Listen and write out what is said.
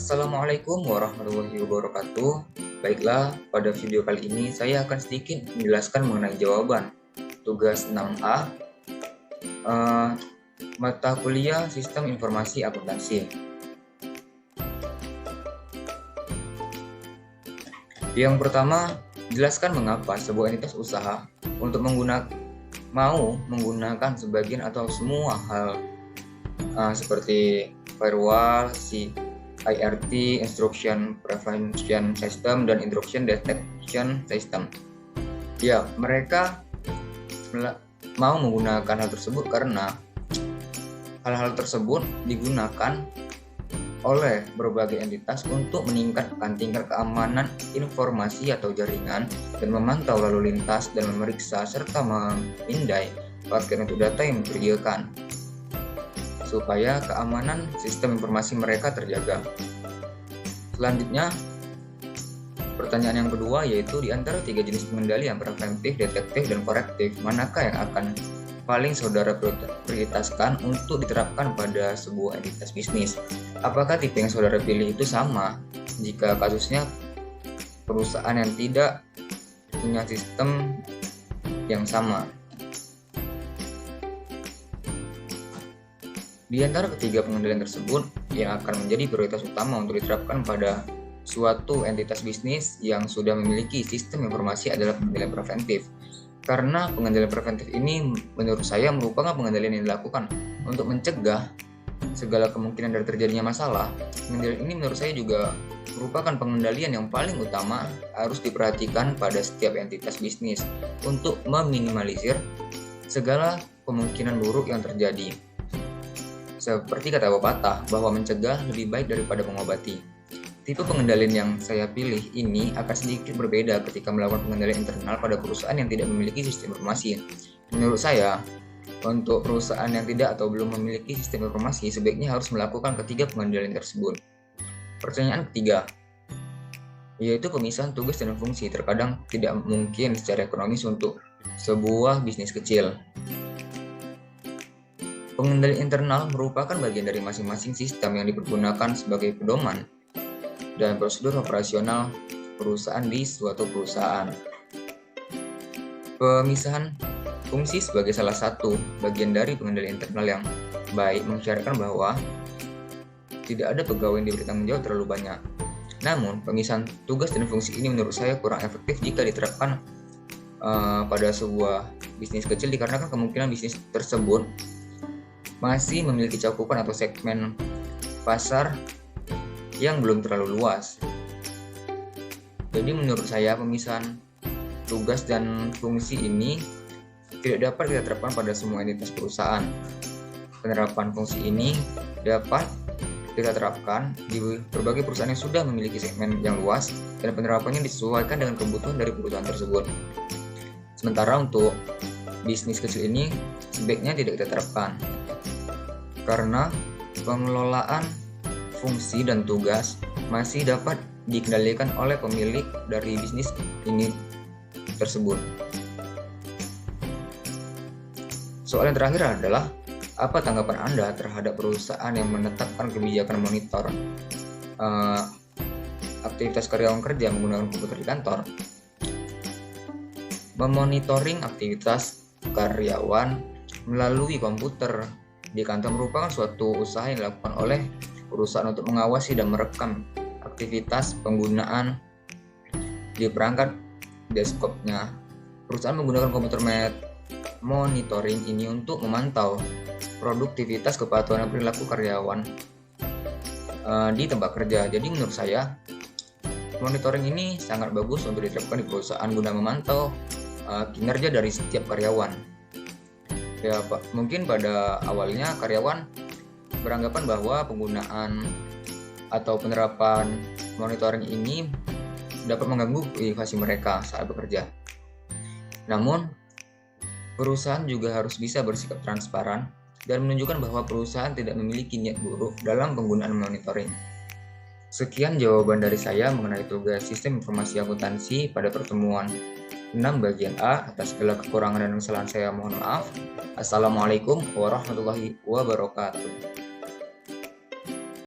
Assalamualaikum warahmatullahi wabarakatuh. Baiklah, pada video kali ini saya akan sedikit menjelaskan mengenai jawaban tugas 6A mata kuliah Sistem Informasi Akuntansi. Yang pertama, jelaskan mengapa sebuah entitas usaha untuk mau menggunakan sebagian atau semua hal seperti firewall, IRT, Instruction Prevention System, dan Intrusion Detection System. Ya, mereka mau menggunakan hal tersebut karena hal-hal tersebut digunakan oleh berbagai entitas untuk meningkatkan tingkat keamanan informasi atau jaringan dan memantau lalu lintas dan memeriksa serta memindai paket untuk data yang mencurigakan, supaya keamanan sistem informasi mereka terjaga. Selanjutnya, pertanyaan yang kedua yaitu di antara tiga jenis pengendalian preventif, detektif, dan korektif, manakah yang akan paling saudara prioritaskan untuk diterapkan pada sebuah entitas bisnis? Apakah tipe yang saudara pilih itu sama jika kasusnya perusahaan yang tidak punya sistem yang sama? Di antara ketiga pengendalian tersebut, yang akan menjadi prioritas utama untuk diterapkan pada suatu entitas bisnis yang sudah memiliki sistem informasi adalah pengendalian preventif. Karena pengendalian preventif ini menurut saya merupakan pengendalian yang dilakukan untuk mencegah segala kemungkinan dari terjadinya masalah. Pengendalian ini menurut saya juga merupakan pengendalian yang paling utama harus diperhatikan pada setiap entitas bisnis untuk meminimalisir segala kemungkinan buruk yang terjadi. Seperti kata pepatah bahwa mencegah lebih baik daripada mengobati. Tipe pengendalian yang saya pilih ini akan sedikit berbeda ketika melakukan pengendalian internal pada perusahaan yang tidak memiliki sistem informasi. Menurut saya, untuk perusahaan yang tidak atau belum memiliki sistem informasi, sebaiknya harus melakukan ketiga pengendalian tersebut. Pertanyaan ketiga, yaitu pemisahan tugas dan fungsi terkadang tidak mungkin secara ekonomis untuk sebuah bisnis kecil. Pengendalian internal merupakan bagian dari masing-masing sistem yang dipergunakan sebagai pedoman dan prosedur operasional perusahaan di suatu perusahaan. Pemisahan fungsi sebagai salah satu bagian dari pengendalian internal yang baik mensyaratkan bahwa tidak ada pegawai yang diberi tanggung jawab terlalu banyak. Namun, pemisahan tugas dan fungsi ini menurut saya kurang efektif jika diterapkan pada sebuah bisnis kecil dikarenakan kemungkinan bisnis tersebut masih memiliki cakupan atau segmen pasar yang belum terlalu luas. Jadi menurut saya pemisahan tugas dan fungsi ini tidak dapat kita terapkan pada semua entitas perusahaan. Penerapan fungsi ini dapat kita terapkan di berbagai perusahaan yang sudah memiliki segmen yang luas dan penerapannya disesuaikan dengan kebutuhan dari perusahaan tersebut. Sementara untuk bisnis kecil ini sebaiknya tidak kita terapkan, karena pengelolaan fungsi dan tugas masih dapat dikendalikan oleh pemilik dari bisnis ini tersebut. Soal yang terakhir adalah, apa tanggapan Anda terhadap perusahaan yang menetapkan kebijakan monitor aktivitas karyawan kerja menggunakan komputer di kantor? Memonitoring aktivitas karyawan melalui komputer di kantor merupakan suatu usaha yang dilakukan oleh perusahaan untuk mengawasi dan merekam aktivitas penggunaan di perangkat desktopnya. Perusahaan menggunakan komputer monitoring ini untuk memantau produktivitas, kepatuhan, dan perilaku karyawan di tempat kerja. Jadi menurut saya monitoring ini sangat bagus untuk diterapkan di perusahaan guna memantau kinerja dari setiap karyawan. Ya, mungkin pada awalnya karyawan beranggapan bahwa penggunaan atau penerapan monitoring ini dapat mengganggu privasi mereka saat bekerja. Namun, perusahaan juga harus bisa bersikap transparan dan menunjukkan bahwa perusahaan tidak memiliki niat buruk dalam penggunaan monitoring. Sekian jawaban dari saya mengenai tugas Sistem Informasi Akuntansi pada pertemuan 6 bagian A. Atas segala kekurangan dan kesalahan saya mohon maaf. Assalamualaikum warahmatullahi wabarakatuh.